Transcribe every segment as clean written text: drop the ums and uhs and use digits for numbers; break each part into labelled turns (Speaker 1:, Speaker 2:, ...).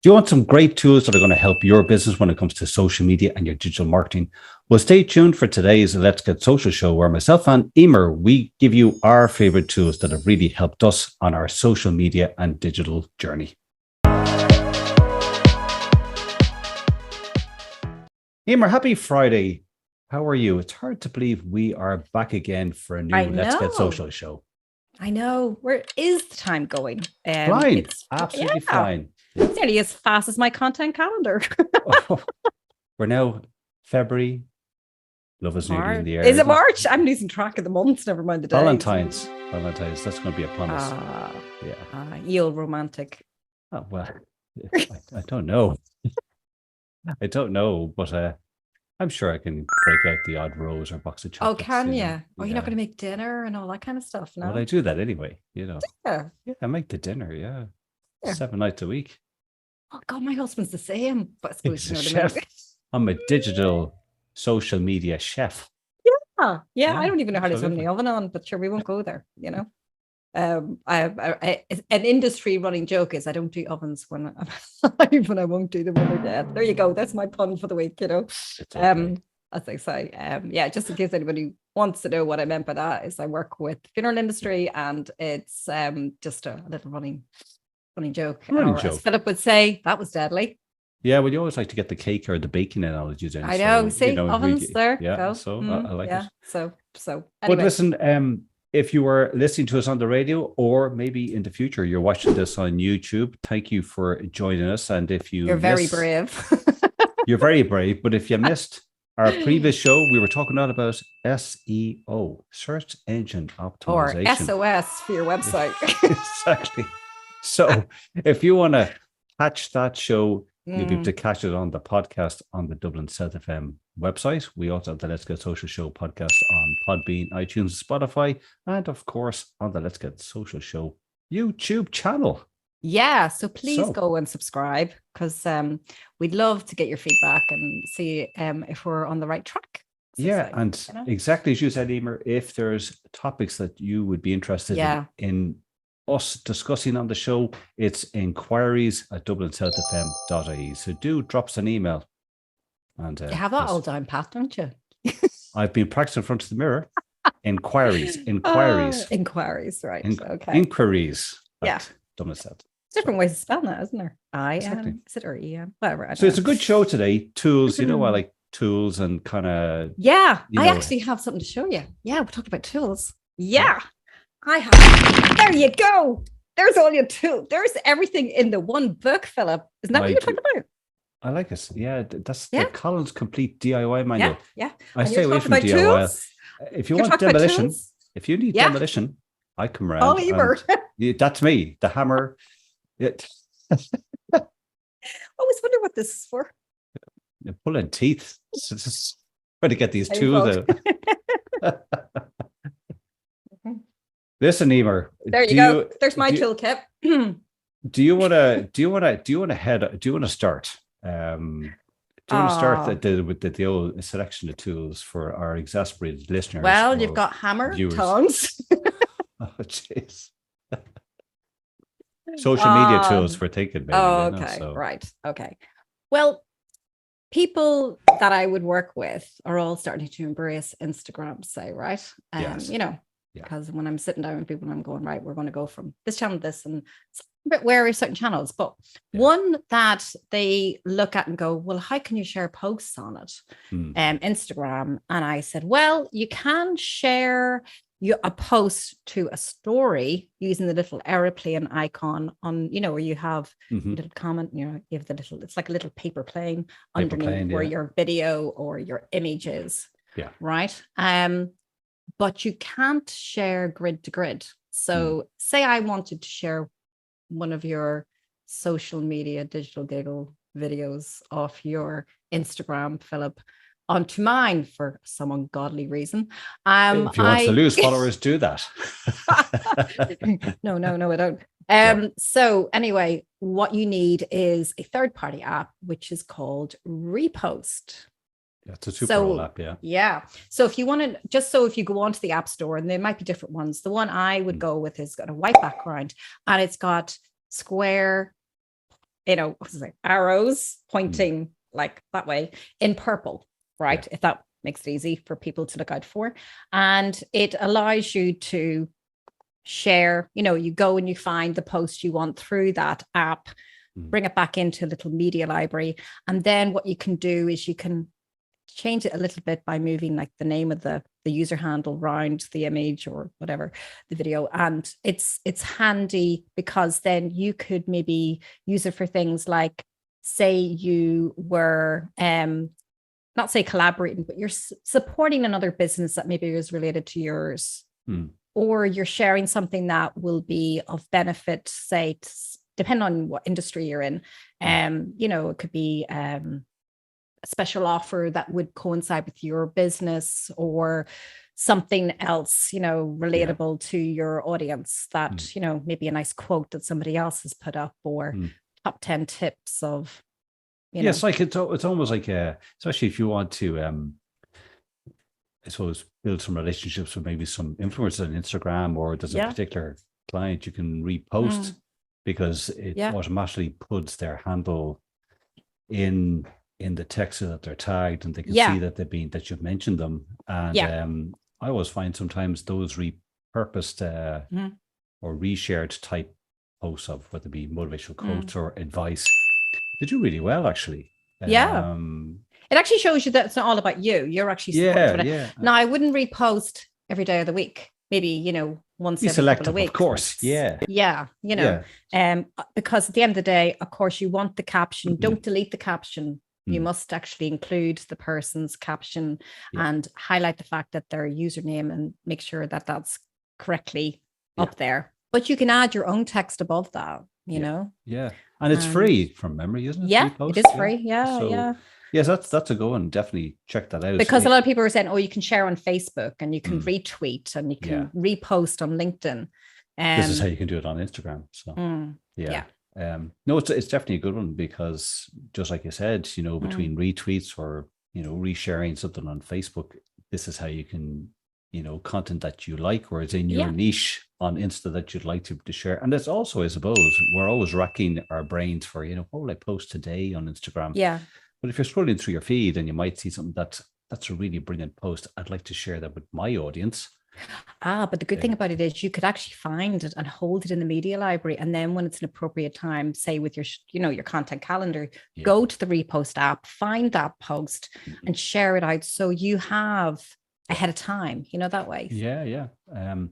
Speaker 1: Do you want some great tools that are going to help your business when it comes to social media and your digital marketing? Well, stay tuned for today's Let's Get Social show, where myself and Emer, we give you our favorite tools that have really helped us on our social media and digital journey. Emer, happy Friday. How are you? It's hard to believe we are back again for a new Let's Get Social show.
Speaker 2: I know. Where is the time going?
Speaker 1: Flying. It's absolutely flying.
Speaker 2: It's nearly as fast as my content calendar.
Speaker 1: We're now February. Love is nearly in the air.
Speaker 2: Is it March? I'm losing track of the months. Never mind the days.
Speaker 1: Valentine's. That's going to be upon us.
Speaker 2: You're romantic.
Speaker 1: Oh, well, I don't know. I don't know, but I'm sure I can break out the odd rose or box of chocolates.
Speaker 2: Oh, can you? Oh, you're not going to make dinner and all that kind of stuff, no?
Speaker 1: Well, I do that anyway, Yeah, I make the dinner, 7 nights a week.
Speaker 2: Oh, God, my husband's the same. But I suppose
Speaker 1: He's a chef. I'm a digital social media chef.
Speaker 2: Yeah. I don't even know how to turn the oven on, but sure, we won't go there, an industry running joke is I don't do ovens when I'm alive, and I won't do them when they're dead. There you go. That's my pun for the week, as they say. Just in case anybody wants to know what I meant by that, is I work with the funeral industry, and it's just a little running joke. As Philip would say, that was deadly.
Speaker 1: Yeah, well, you always like to get the cake or the baking analogies in.
Speaker 2: I know. Ovens there. Go.
Speaker 1: So I like it.
Speaker 2: So anyway.
Speaker 1: But listen, if you were listening to us on the radio, or maybe in the future you're watching this on YouTube, thank you for joining us. And if you're
Speaker 2: very brave,
Speaker 1: you're very brave. But if you missed our previous show, we were talking a lot about SEO, search engine optimization,
Speaker 2: or SOS for your website.
Speaker 1: Exactly. So if you want to catch that show, you'll be able to catch it on the podcast on the Dublin South FM website. We also have the Let's Get Social Show podcast on Podbean, iTunes, Spotify, and of course on the Let's Get Social Show YouTube channel.
Speaker 2: Yeah, so please go and subscribe, because we'd love to get your feedback and see if we're on the right track.
Speaker 1: Exactly as you said, Emer, if there's topics that you would be interested in us discussing on the show, it's inquiries@dublinsouthfm.ie. So do drop us an email. And
Speaker 2: you have that all down pat, don't you?
Speaker 1: I've been practicing in front of the mirror. Inquiries,
Speaker 2: right? Okay.
Speaker 1: Inquiries. Dublin South.
Speaker 2: Different ways of spelling that, isn't there? Is it or E-M? Whatever.
Speaker 1: So it's a good show today. Tools, I like tools and kind of.
Speaker 2: Yeah, I actually have something to show you. Yeah, we talked about tools. Yeah. I have. There you go. There's all your tools. There's everything in the one book, Philip. Isn't that what you're talking about?
Speaker 1: I like it. Yeah, that's the Collins Complete DIY manual.
Speaker 2: Yeah.
Speaker 1: I stay away from DIY.
Speaker 2: Tools?
Speaker 1: If you want demolition, if you need demolition, I come around.
Speaker 2: Oh, Emer.
Speaker 1: That's me. The hammer.
Speaker 2: Always wonder what this is for.
Speaker 1: Pulling teeth. Just trying to get these tools out. Listen, Emer.
Speaker 2: There you go. There's my toolkit.
Speaker 1: Do you want to start? Do you want to start with the old selection of tools for our exasperated listeners?
Speaker 2: Well, you've got hammer, tongs.
Speaker 1: Oh, jeez. Social media tools for thinking. Maybe,
Speaker 2: okay. Right. Okay. Well, people that I would work with are all starting to embrace Instagram, say, right?
Speaker 1: Yes.
Speaker 2: Because when I'm sitting down with people and I'm going, right, we're going to go from this channel to this, and it's a bit wary of certain channels, but one that they look at and go, well, how can you share posts on it? Instagram. And I said, well, you can share a post to a story using the little airplane icon on, where you have a little comment, you have the little, it's like a little paper plane underneath where your video or your image is.
Speaker 1: Yeah.
Speaker 2: Right. But you can't share grid to grid. So say I wanted to share one of your social media digital giggle videos off your Instagram, Philip, onto mine for some ungodly reason.
Speaker 1: If you want to lose followers, do that.
Speaker 2: No, I don't. So anyway, what you need is a third-party app, which is called Repost.
Speaker 1: Yeah, it's a super cool app,
Speaker 2: Yeah. So if you want to, if you go onto the App Store, and there might be different ones, the one I would go with has got a white background and it's got square what's it, arrows pointing like that way in purple, right? If that makes it easy for people to look out for. And it allows you to share, you go and you find the post you want through that app, bring it back into a little media library. And then what you can do is you can change it a little bit by moving like the name of the user handle around the image or whatever, the video. And it's handy because then you could maybe use it for things like, say you were not say collaborating, but you're supporting another business that maybe is related to yours, or you're sharing something that will be of benefit, say, depending on what industry you're in. It could be a special offer that would coincide with your business, or something else, relatable to your audience, that, maybe a nice quote that somebody else has put up, or top 10 tips of,
Speaker 1: Yes, like it's almost like, especially if you want to, I suppose, build some relationships with maybe some influencers on Instagram, or there's a particular client you can repost because it automatically puts their handle in the text so that they're tagged, and they can see that you've mentioned them. And I always find sometimes those repurposed or reshared type posts of whether it be motivational quotes or advice, they do really well, actually.
Speaker 2: It actually shows you that it's not all about you. You're actually supporting. Now, I wouldn't repost every day of the week. Maybe, once every couple of weeks.
Speaker 1: Of course.
Speaker 2: Because at the end of the day, of course, you want the caption. Don't delete the caption. You must actually include the person's caption and highlight the fact that their username, and make sure that that's correctly up there. But you can add your own text above that,
Speaker 1: Yeah. And it's free from memory, isn't it?
Speaker 2: Yeah, it is free.
Speaker 1: Yes, that's a go one. Definitely check that out.
Speaker 2: Because a lot of people are saying, you can share on Facebook, and you can retweet, and you can repost on LinkedIn.
Speaker 1: This is how you can do it on Instagram. So no, it's definitely a good one, because just like you said, between retweets or resharing something on Facebook, this is how you can, content that you like, or is in your niche on Insta that you'd like to share. And it's also, I suppose, we're always racking our brains for, what will I post today on Instagram?
Speaker 2: Yeah.
Speaker 1: But if you're scrolling through your feed and you might see something that's a really brilliant post, I'd like to share that with my audience.
Speaker 2: But the good thing about it is you could actually find it and hold it in the media library. And then when it's an appropriate time, say with your, your content calendar, go to the repost app, find that post and share it out. So you have ahead of time, that way.
Speaker 1: Yeah. No,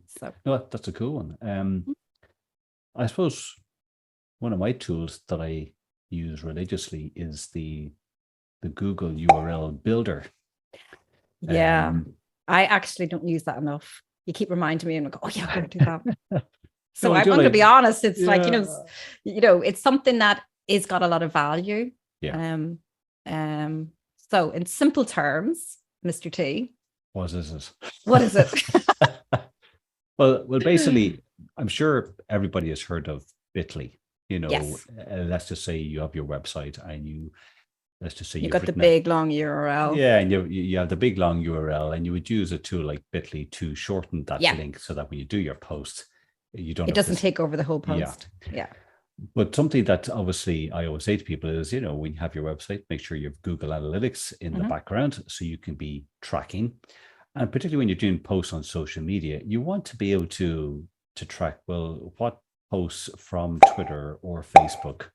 Speaker 1: that's a cool one. I suppose one of my tools that I use religiously is the Google URL builder.
Speaker 2: I actually don't use that enough. You keep reminding me, and I go, I'm going to do that. So I'm going to be honest. It's like, it's something that is got a lot of value. So in simple terms, Mr. T,
Speaker 1: what is it?
Speaker 2: What is it?
Speaker 1: Well, basically, I'm sure everybody has heard of Bitly.
Speaker 2: Yes.
Speaker 1: Let's just say you have your website, and let's just say
Speaker 2: you've got the big long URL.
Speaker 1: Yeah, and you have the big long URL, and you would use a tool like Bitly to shorten that link, so that when you do your post, it doesn't take over the whole post. Yeah. But something that obviously I always say to people is, when you have your website, make sure you have Google Analytics in the background, so you can be tracking. And particularly when you're doing posts on social media, you want to be able to track, well, what posts from Twitter or Facebook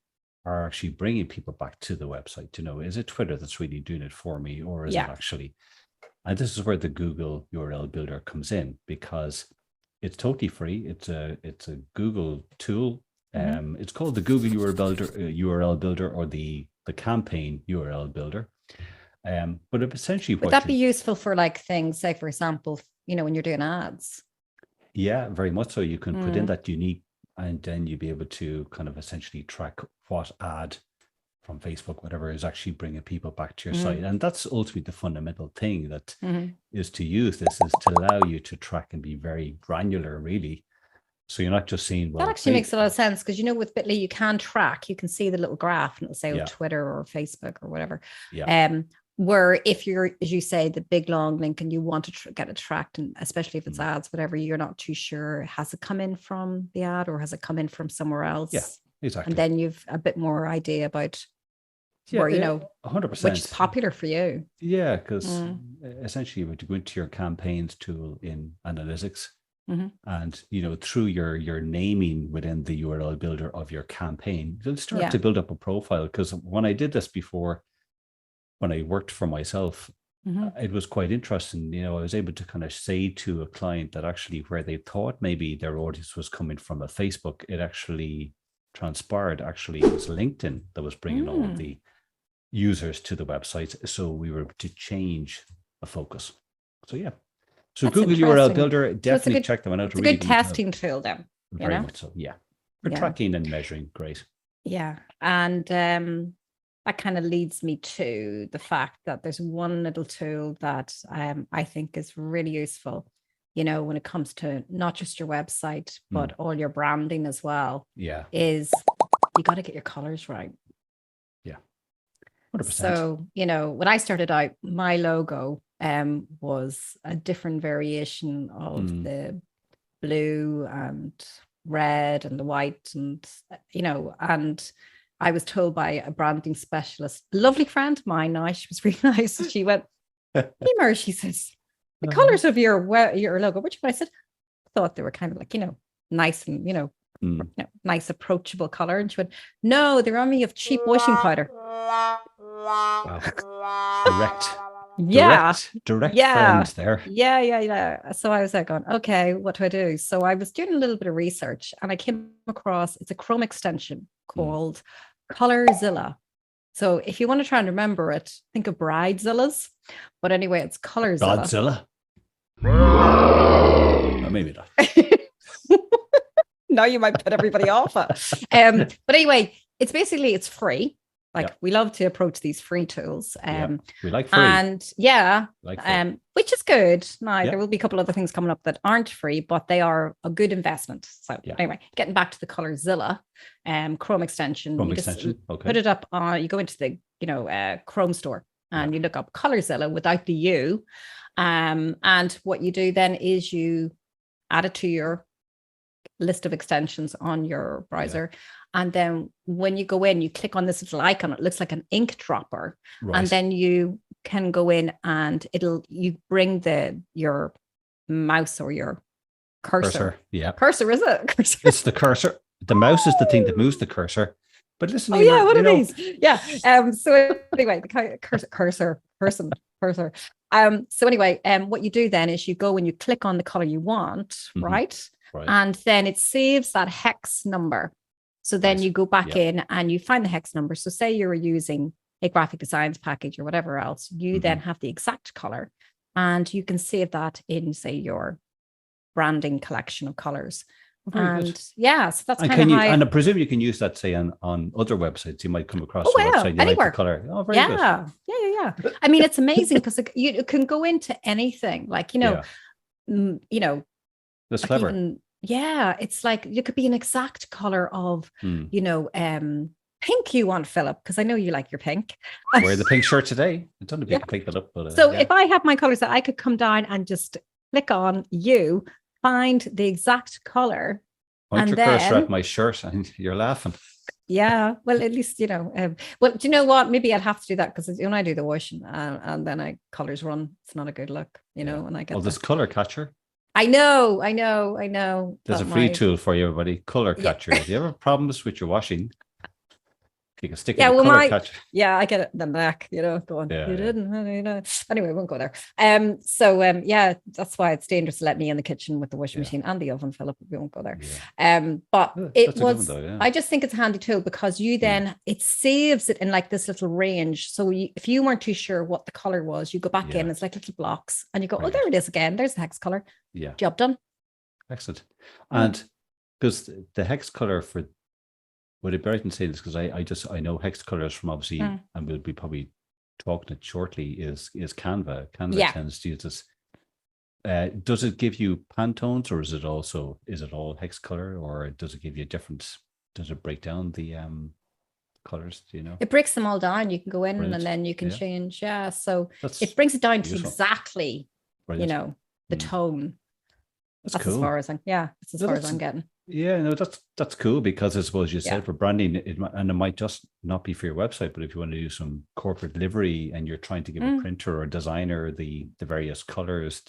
Speaker 1: are actually bringing people back to the website to know, is it Twitter that's really doing it for me, or is it actually? And this is where the Google URL builder comes in, because it's totally free. It's a Google tool. It's called the Google URL builder, or the campaign URL builder. But it essentially,
Speaker 2: would that be useful for like things, say for example, when you're doing ads?
Speaker 1: Yeah, very much so. You can put in that unique, and then you'll be able to kind of essentially track what ad from Facebook, whatever, is actually bringing people back to your site. And that's ultimately the fundamental thing that is to use this, is to allow you to track and be very granular, really. So you're not just seeing,
Speaker 2: that actually makes a lot of sense, because with Bitly you can track, you can see the little graph, and it'll say Twitter or Facebook or whatever. Where if you're, as you say, the big long link, and you want to get it tracked, and especially if it's ads, whatever, you're not too sure, has it come in from the ad or has it come in from somewhere else?
Speaker 1: exactly.
Speaker 2: And then you've a bit more idea about where,
Speaker 1: 100%.
Speaker 2: which is popular for you.
Speaker 1: Yeah, because essentially you would go into your campaigns tool in analytics, and through your naming within the URL builder of your campaign, you'll start to build up a profile. Because when I did this before, when I worked for myself, it was quite interesting. I was able to kind of say to a client that actually where they thought maybe their audience was coming from a Facebook, it actually transpired actually it was LinkedIn that was bringing all of the users to the website. So we were to change the focus. So yeah. So
Speaker 2: That's
Speaker 1: Google URL Builder, definitely check them out.
Speaker 2: It's a good testing tool then.
Speaker 1: Very much so. Yeah. For tracking and measuring. Great.
Speaker 2: Yeah. And that kind of leads me to the fact that there's one little tool that I think is really useful, when it comes to not just your website, but all your branding as well.
Speaker 1: Yeah.
Speaker 2: Is you got to get your colors right.
Speaker 1: Yeah. 100%.
Speaker 2: So, when I started out, my logo was a different variation of the blue and red and the white and, and I was told by a branding specialist, a lovely friend of mine now, she was really nice. And she went, Emer, she says, the colors of your logo, which I said, I thought they were kind of like, nice and, nice approachable color. And she went, no, they're only of cheap washing powder.
Speaker 1: Wow. Direct friend there.
Speaker 2: Yeah. So I was like, going, okay, what do I do? So I was doing a little bit of research and I came across, it's a Chrome extension called Colorzilla. So if you want to try and remember it, think of Bridezillas. But anyway, it's Colorzilla.
Speaker 1: Godzilla? Maybe not.
Speaker 2: Now you might put everybody off. But anyway, it's free. We love to approach these free tools.
Speaker 1: We like free.
Speaker 2: And which is good. Now, there will be a couple other things coming up that aren't free, but they are a good investment. So anyway, getting back to the Colorzilla Chrome extension. Put it up on, you go into the, Chrome store and you look up Colorzilla without the U. And what you do then is you add it to your list of extensions on your browser. And then when you go in, you click on this little icon, it looks like an ink dropper. Right. And then you can go in and you bring your mouse or your cursor.
Speaker 1: Yeah.
Speaker 2: Cursor, is it? Cursor.
Speaker 1: It's the cursor. The mouse is the thing that moves the cursor. But listen,
Speaker 2: what are these? Yeah. So anyway, the cursor. So anyway, what you do then is you go and you click on the color you want, right? And then it saves that hex number. So then you go back in and you find the hex number. So say you're using a graphic designs package or whatever else, you then have the exact color and you can save that in, say, your branding collection of colors. So that's kind of how.
Speaker 1: And I presume you can use that, say, on other websites. You might come across a website
Speaker 2: anywhere.
Speaker 1: Like the color. Oh, very good.
Speaker 2: Yeah. I mean, it's amazing because you can go into anything. Like,
Speaker 1: that's clever.
Speaker 2: It's like you could be an exact color of, pink you want, Philip, because I know you like your pink.
Speaker 1: Wear the pink shirt today. It's only pink, Philip. But,
Speaker 2: so if I have my colors that I could come down and just click on you, find the exact color.
Speaker 1: Point your cursor at my shirt and you're laughing.
Speaker 2: Yeah, well, at least, well, do you know what? Maybe I'd have to do that because when I do the washing and then colors run, it's not a good look, and I get
Speaker 1: this color catcher.
Speaker 2: I know.
Speaker 1: There's a free tool for you, everybody. Color catcher. If you ever have problems with your washing, you can stick it in color catcher.
Speaker 2: Yeah, I get it in the neck, going, you didn't. Anyway, we won't go there. That's why it's dangerous to let me in the kitchen with the washing machine and the oven, Philip. We won't go there. But it was, I just think it's a handy tool because you then, it saves it in like this little range. So if you weren't too sure what the color was, you go back in, it's like little blocks and you go, oh, there it is again. There's the hex color.
Speaker 1: Yeah.
Speaker 2: Job done.
Speaker 1: Excellent. And because the hex color for, would it be right in saying this? Because I know hex colors from obviously, and we'll be probably talking it shortly, is Canva. Canva tends to use this. Does it give you Pantones or is it all hex color or does it give you does it break down the colors? Do you know?
Speaker 2: It breaks them all down. You can go in and then you can change. Yeah. So it brings it down to exactly, the tone.
Speaker 1: That's
Speaker 2: That's as
Speaker 1: cool.
Speaker 2: far as that's as
Speaker 1: No,
Speaker 2: far as
Speaker 1: that's
Speaker 2: I'm getting.
Speaker 1: Yeah, no, that's cool because I suppose you
Speaker 2: Yeah.
Speaker 1: said for branding, and it might just not be for your website, but if you want to do some corporate livery and you're trying to give a printer or designer the various colors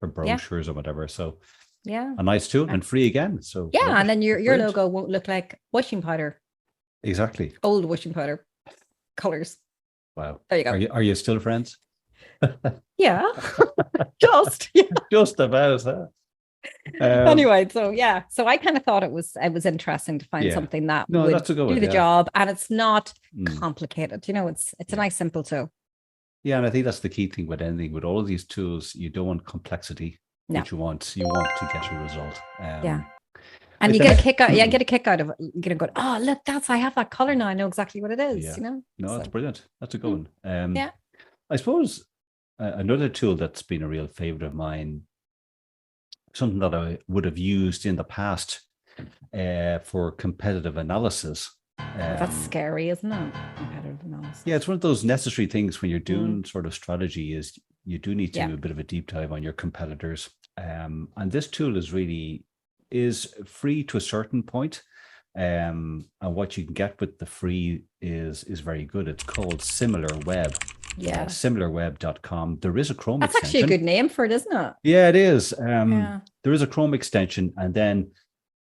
Speaker 1: for brochures or whatever, so
Speaker 2: Yeah.
Speaker 1: a nice tool and free again. So
Speaker 2: Yeah,
Speaker 1: love
Speaker 2: and
Speaker 1: it.
Speaker 2: then your
Speaker 1: Brilliant.
Speaker 2: logo won't look like washing powder,
Speaker 1: Exactly.
Speaker 2: old washing powder colors.
Speaker 1: Wow.
Speaker 2: There you go.
Speaker 1: Are you still friends?
Speaker 2: Yeah, just yeah.
Speaker 1: Just about, huh?
Speaker 2: Anyway, so I kind of thought it was interesting to find
Speaker 1: Yeah.
Speaker 2: something that
Speaker 1: No,
Speaker 2: would
Speaker 1: that's a good
Speaker 2: do
Speaker 1: one,
Speaker 2: the
Speaker 1: yeah.
Speaker 2: job, and it's not
Speaker 1: Mm.
Speaker 2: complicated. You know, it's a nice, simple tool.
Speaker 1: Yeah, and I think that's the key thing with anything, with all of these tools, you don't want complexity,
Speaker 2: No.
Speaker 1: but you want to get a result.
Speaker 2: Yeah. And
Speaker 1: like
Speaker 2: you
Speaker 1: the
Speaker 2: get a
Speaker 1: next-
Speaker 2: kick out. Yeah, get a kick out of it. You're gonna go, oh look, I have that color now. I know exactly what it is.
Speaker 1: Yeah.
Speaker 2: You know.
Speaker 1: No, that's brilliant. That's a good one.
Speaker 2: Yeah.
Speaker 1: I suppose another tool that's been a real favorite of mine, something that I would have used in the past for competitive analysis.
Speaker 2: That's scary, isn't it? Competitive analysis.
Speaker 1: Yeah, it's one of those necessary things when you're doing sort of strategy is you do need to do a bit of a deep dive on your competitors. And this tool is free to a certain point. And what you can get with the free is very good. It's called SimilarWeb.
Speaker 2: Yeah.
Speaker 1: SimilarWeb.com. There is a Chrome
Speaker 2: That's
Speaker 1: extension.
Speaker 2: actually a good name for it, isn't it?
Speaker 1: Yeah, it is.
Speaker 2: Yeah.
Speaker 1: There is a Chrome extension. And then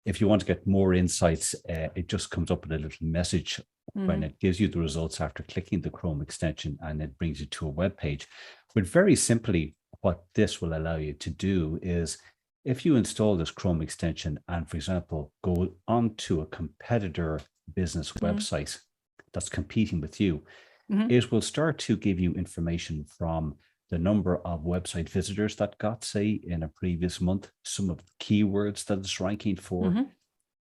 Speaker 1: if you want to get more insights, it just comes up with a little message when it gives you the results after clicking the Chrome extension, and it brings you to a web page. But very simply, what this will allow you to do is if you install this Chrome extension and, for example, go onto a competitor business website that's competing with you, it will start to give you information from the number of website visitors that got, say, in a previous month, some of the keywords that it's ranking for,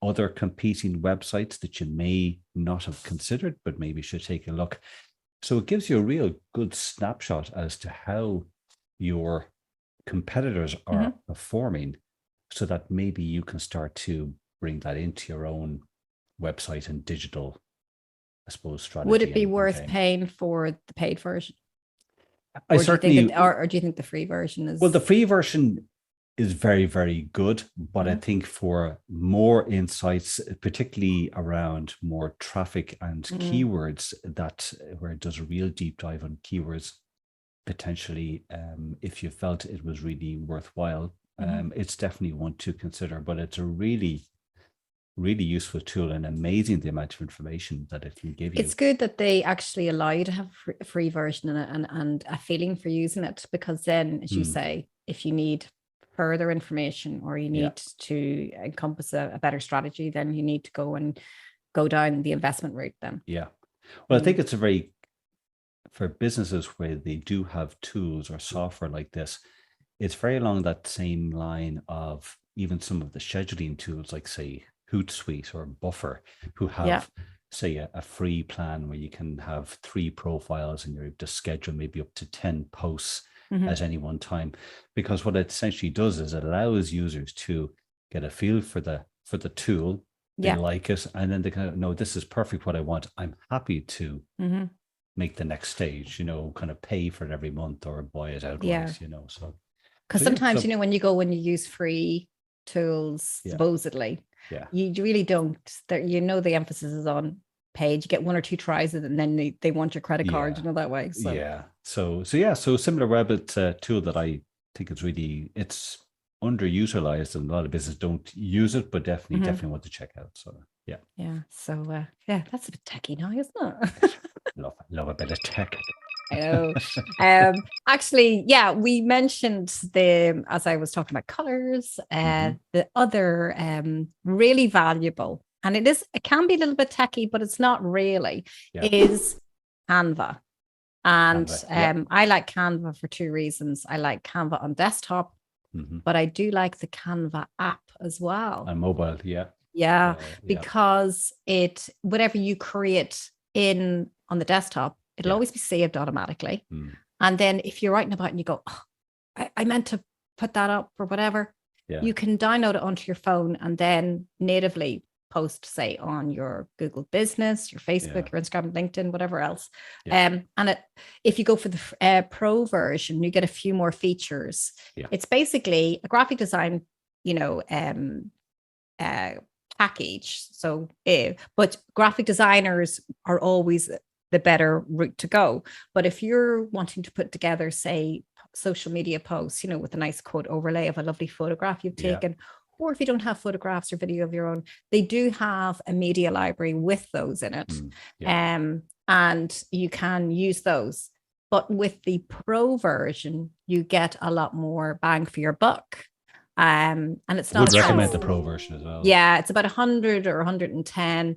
Speaker 1: other competing websites that you may not have considered, but maybe should take a look. So it gives you a real good snapshot as to how your competitors are performing, so that maybe you can start to bring that into your own website and digital, I suppose, strategy.
Speaker 2: Would it be worth paying for the paid version?
Speaker 1: I certainly,
Speaker 2: or do you think the free version is?
Speaker 1: Well, the free version is very, very good, but I think for more insights, particularly around more traffic and keywords, that where it does a real deep dive on keywords, potentially, if you felt it was really worthwhile, it's definitely one to consider. But it's a really, really useful tool, and amazing the amount of information that it can give you.
Speaker 2: It's good that they actually allow you to have a free version and a feeling for using it, because then, as you say, if you need further information or you need to encompass a better strategy, then you need to go down the investment route then.
Speaker 1: Yeah. Well, I think it's for businesses where they do have tools or software like this, it's very along that same line of even some of the scheduling tools, like, say, Hootsuite or Buffer, who have, say, a free plan where you can have 3 profiles and you're able to schedule maybe up to 10 posts at any one time. Because what it essentially does is it allows users to get a feel for the tool, they like it, and then they kind of know, this is perfect what I want. I'm happy to make the next stage, kind of pay for it every month or buy it outright, so.
Speaker 2: Because sometimes, when you use free tools, supposedly, you really don't, the emphasis is on paid. You get 1 or 2 tries and then they want your credit card, that way. So.
Speaker 1: Yeah. So SimilarWeb, it's a tool that I think it's underutilized, and a lot of businesses don't use it, but definitely want to check out. So yeah.
Speaker 2: Yeah. So that's a bit techy now, isn't it?
Speaker 1: love a bit of tech.
Speaker 2: I know. Actually, we mentioned as I was talking about colors, the other really valuable, and it can be a little bit techy, but it's not really, is Canva. And I like Canva for 2 reasons. I like Canva on desktop, but I do like the Canva app as well.
Speaker 1: On mobile,
Speaker 2: because whatever you create on the desktop, it'll always be saved automatically. And then if you're writing about it and you go, I meant to put that up or whatever, you can download it onto your phone and then natively post, say, on your Google Business, your Facebook, your Instagram, LinkedIn, whatever else. If you go for the pro version, you get a few more features. It's basically a graphic design package. So, but graphic designers are always the better route to go. But if you're wanting to put together, say, social media posts, with a nice quote overlay of a lovely photograph you've taken, or if you don't have photographs or video of your own, they do have a media library with those in it. And you can use those. But with the pro version, you get a lot more bang for your buck. And it's not.
Speaker 1: I would recommend the pro version as well.
Speaker 2: Yeah, it's about 100 or 110.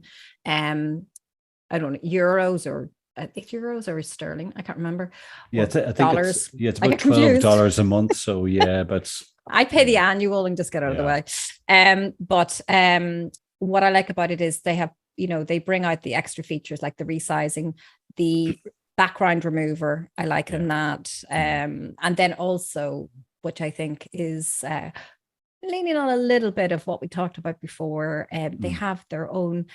Speaker 2: I don't know, euros, or I think euros or sterling. I can't remember.
Speaker 1: Yeah, I think
Speaker 2: dollars.
Speaker 1: it's about $12 a month. So yeah, but
Speaker 2: I pay the annual and just get out of the way. But what I like about it is they have, they bring out the extra features like the resizing, the background remover. I like it in that. And then also, which I think is leaning on a little bit of what we talked about before, they have their own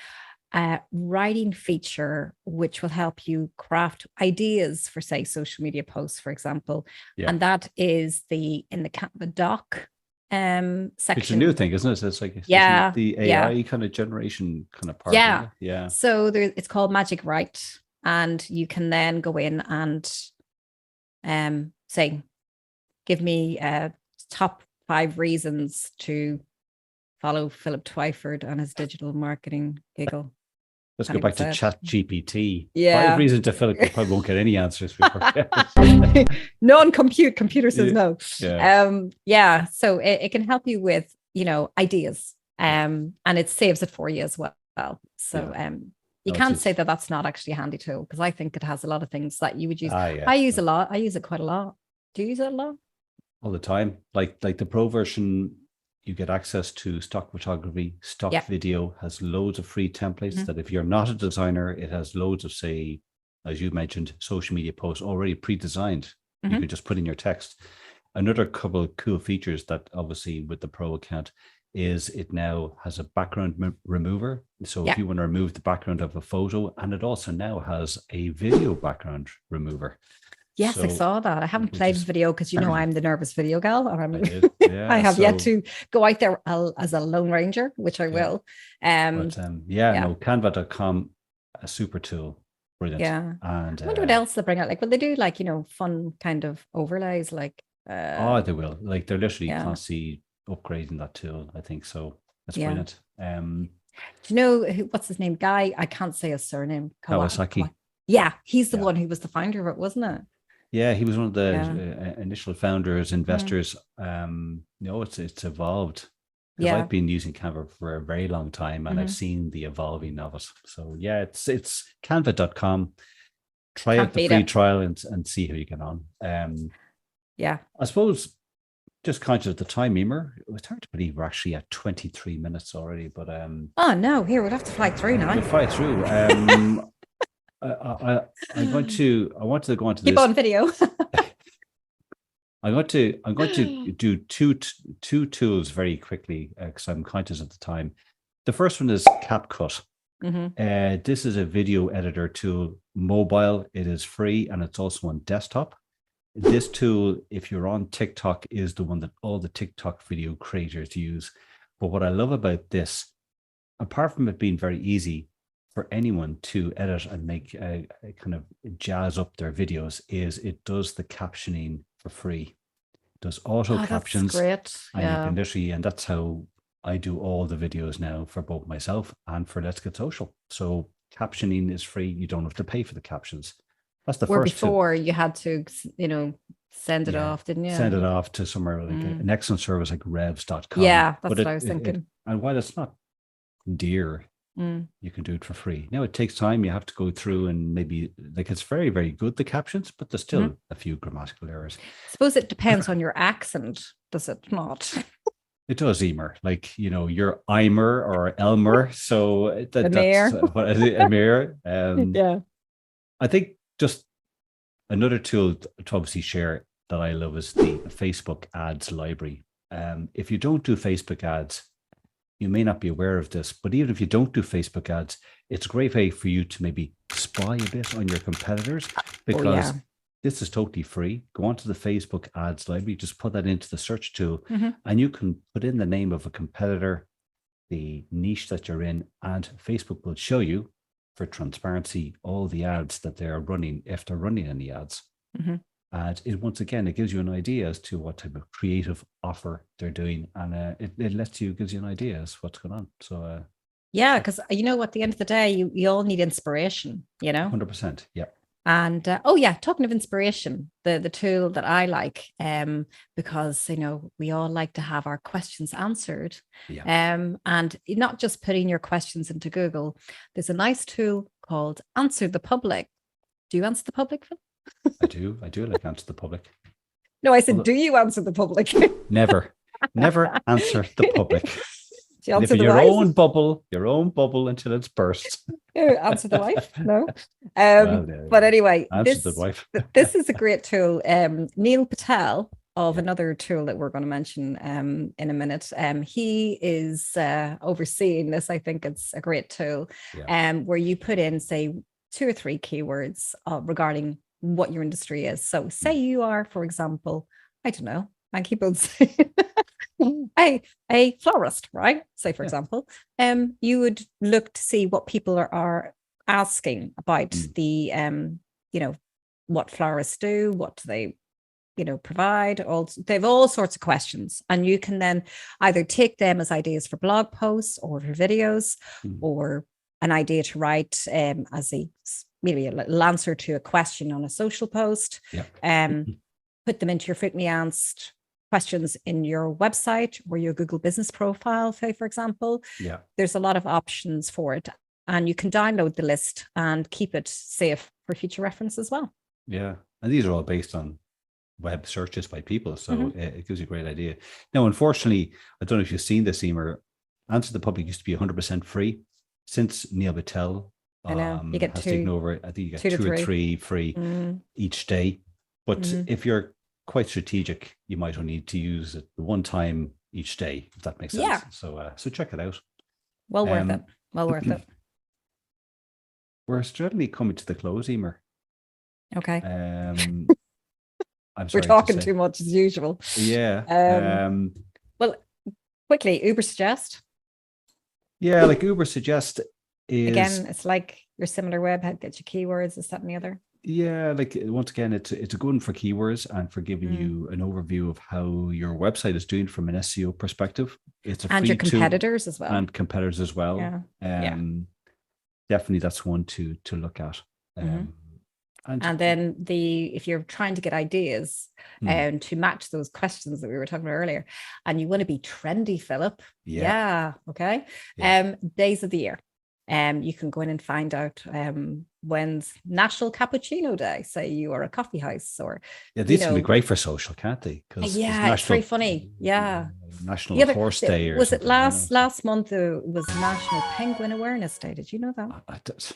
Speaker 2: writing feature, which will help you craft ideas for, say, social media posts, for example. And that is in the Canva doc section.
Speaker 1: It's a new thing, isn't it? It's like the AI kind of generation kind of part. Yeah.
Speaker 2: So it's called Magic Write, and you can then go in and say, give me top 5 reasons to follow Philip Twyford on his digital marketing giggle.
Speaker 1: Let's go back to ChatGPT. 5
Speaker 2: Yeah.
Speaker 1: reasons to Philip. You probably won't get any answers before.
Speaker 2: Non-compute. Computer says no.
Speaker 1: Yeah.
Speaker 2: So it can help you with, ideas. And it saves it for you as well. So you can't say that that's not actually a handy tool, because I think it has a lot of things that you would use. I use a lot. I use it quite a lot. Do you use it a lot?
Speaker 1: All the time. Like the pro version, you get access to stock photography, stock video, has loads of free templates that if you're not a designer, it has loads of, say, as you mentioned, social media posts already pre-designed. You can just put in your text. Another couple of cool features that obviously with the pro account is it now has a background remover. So if you want to remove the background of a photo, and it also now has a video background remover.
Speaker 2: Yes, I saw that. I haven't played video because I'm the nervous video gal. I have yet to go out there as a lone ranger, which I will.
Speaker 1: Canva.com, a super tool. Brilliant.
Speaker 2: Yeah.
Speaker 1: And
Speaker 2: I wonder what else they bring out. Like, will they do like, fun kind of overlays? Like
Speaker 1: they will. Like they're literally constantly upgrading that tool, I think. So that's brilliant.
Speaker 2: Do you know what's his name? Guy, I can't say his surname.
Speaker 1: Kawasaki.
Speaker 2: Yeah, he's the one who was the founder of it, wasn't it?
Speaker 1: Yeah, he was one of the initial founders, investors. It's evolved. Because I've been using Canva for a very long time, and I've seen the evolving of it. So yeah, it's canva.com. Try out the free trial and see how you get on. I suppose, just conscious of the time, Emer, it was hard to believe we're actually at 23 minutes already. But
Speaker 2: oh no, here we'll have to fly through now.
Speaker 1: We'll fly through. I wanted to go on to
Speaker 2: keep
Speaker 1: this.
Speaker 2: on video.
Speaker 1: I'm going to do two tools very quickly because I'm conscious of the time. The first one is CapCut. This is a video editor tool, mobile. It is free and it's also on desktop. This tool, if you're on TikTok, is the one that all the TikTok video creators use. But what I love about this, apart from it being very easy for anyone to edit and make a kind of jazz up their videos, is it does the captioning for free. It does auto captions.
Speaker 2: That's great.
Speaker 1: And that's how I do all the videos now for both myself and for Let's Get Social. So captioning is free. You don't have to pay for the captions. That's the first.
Speaker 2: Before you had to, send it off, didn't you?
Speaker 1: Send it off to somewhere like an excellent service like revs.com.
Speaker 2: Yeah, that's what I was thinking.
Speaker 1: And while it's not dear, you can do it for free. Now it takes time. You have to go through and maybe it's very, very good, the captions, but there's still a few grammatical errors.
Speaker 2: I suppose it depends on your accent, does it not?
Speaker 1: It does, Emer. You're Eimer or Elmer. So that's what is it, Emir? I think just another tool to obviously share that I love is the Facebook ads library. If you don't do Facebook ads, you may not be aware of this, but even if you don't do Facebook ads, it's a great way for you to maybe spy a bit on your competitors, because this is totally free. Go onto the Facebook ads library, just put that into the search tool,
Speaker 2: Mhm.
Speaker 1: and you can put in the name of a competitor, the niche that you're in, and Facebook will show you, for transparency, all the ads that they're running, if they're running any ads.
Speaker 2: Mhm.
Speaker 1: And it, once again, it gives you an idea as to what type of creative offer they're doing, and gives you an idea as what's going on. So
Speaker 2: Yeah, because you know, at the end of the day, you all need inspiration, you know.
Speaker 1: 100%, yeah.
Speaker 2: And oh yeah, talking of inspiration, the tool that I like, because you know we all like to have our questions answered, and not just putting your questions into Google. There's a nice tool called Answer the Public. Do you answer the public, Phil?
Speaker 1: I do like Answer the Public.
Speaker 2: No, I said, do you answer the public?
Speaker 1: Never answer the public.
Speaker 2: Do you
Speaker 1: Live
Speaker 2: answer
Speaker 1: in
Speaker 2: the
Speaker 1: your
Speaker 2: wife?
Speaker 1: your own bubble until it's burst.
Speaker 2: Answer the wife? No.
Speaker 1: Well,
Speaker 2: But anyway,
Speaker 1: answer the wife.
Speaker 2: this is a great tool. Neil Patel of another tool that we're going to mention in a minute. He is overseeing this. I think it's a great tool where you put in, say, 2 or 3 keywords regarding what your industry is. So say you are, for example, I don't know, I keep on saying a florist, right? Say, for example, you would look to see what people are asking about the, you know, what florists do, what do they, you know, provide. They have all sorts of questions, and you can then either take them as ideas for blog posts or for videos, or an idea to write as maybe a little answer to a question on a social post. Put them into your frequently asked questions in your website or your Google business profile, say, for example. There's a lot of options for it, and you can download the list and keep it safe for future reference as well.
Speaker 1: Yeah, and these are all based on web searches by people, so it gives you a great idea. Now, unfortunately, I don't know if you've seen this, Emer, Answer the Public used to be 100% free. Since Neil Patel
Speaker 2: I know you get
Speaker 1: has
Speaker 2: 2,
Speaker 1: taken over, I think you get
Speaker 2: 2 to
Speaker 1: 2 or 3 free each day. But if you're quite strategic, you might only need to use it the one time each day, if that makes sense. So check it out.
Speaker 2: Well worth it. Well worth it.
Speaker 1: We're certainly coming to the close, Emer.
Speaker 2: Okay.
Speaker 1: I'm sorry,
Speaker 2: we're talking too much as usual.
Speaker 1: Yeah.
Speaker 2: Well, quickly, Uber Suggest.
Speaker 1: Yeah, like Uber Suggest is,
Speaker 2: again, it's like your similar web, get your keywords, this, that, and the other.
Speaker 1: Yeah, like once again, it's a good one for keywords and for giving you an overview of how your website is doing from an SEO perspective. It's a
Speaker 2: and
Speaker 1: free
Speaker 2: your competitors
Speaker 1: tool,
Speaker 2: as well.
Speaker 1: and competitors as well. Definitely, that's one to look at. And
Speaker 2: then if you're trying to get ideas and to match those questions that we were talking about earlier, and you want to be trendy, Philip. Okay. Days of the year. You can go in and find out when's National Cappuccino Day. Say you are a coffee house, or
Speaker 1: these can be great for social, can't they?
Speaker 2: It's very funny.
Speaker 1: National Horse Day, or
Speaker 2: was
Speaker 1: something,
Speaker 2: it last month? It was National Penguin Awareness Day. Did you know that?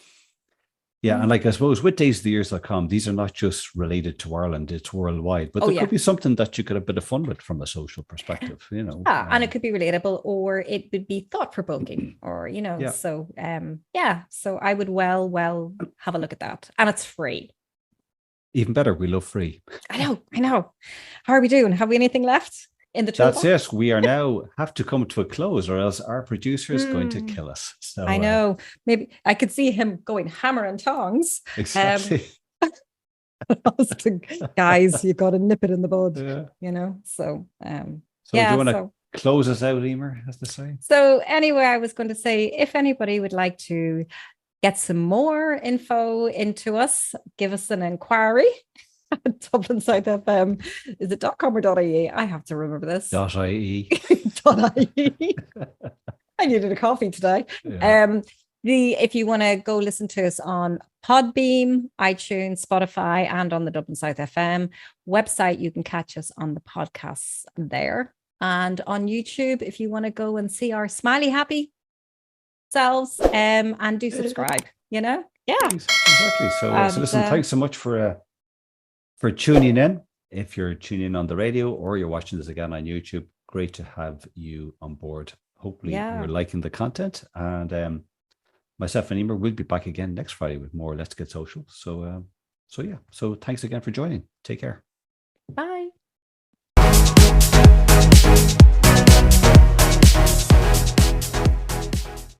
Speaker 1: And like I suppose with daysoftheyears.com, these are not just related to Ireland, it's worldwide. But there could be something that you could have a bit of fun with from a social perspective, you know.
Speaker 2: And it could be relatable, or it would be thought-provoking, or so so I would well have a look at that. And it's free.
Speaker 1: Even better, we love free.
Speaker 2: I know. How are we doing? Have we anything left in the toolbox?
Speaker 1: That's it. We are now have to come to a close, or else our producer is going to kill us. So
Speaker 2: I know. Maybe I could see him going hammer and tongs.
Speaker 1: Exactly.
Speaker 2: Guys, you got to nip it in the bud. So
Speaker 1: do you want to close us out, Emer, as they say?
Speaker 2: So anyway, I was going to say, if anybody would like to get some more info into us, give us an inquiry. Dublin South FM. Is it .com or .ie? I have to remember this.
Speaker 1: .ie.
Speaker 2: .ie. I needed a coffee today. If you want to go listen to us on Podbeam, iTunes, Spotify, and on the Dublin South FM website, you can catch us on the podcasts there. And on YouTube, if you want to go and see our smiley happy selves, and do subscribe,
Speaker 1: Exactly. So listen, thanks so much for tuning in. If you're tuning in on the radio or you're watching this again on YouTube, great to have you on board. Hopefully you're liking the content. And myself and Emer will be back again next Friday with more Let's Get Social. So So yeah, so thanks again for joining. Take care.
Speaker 2: Bye.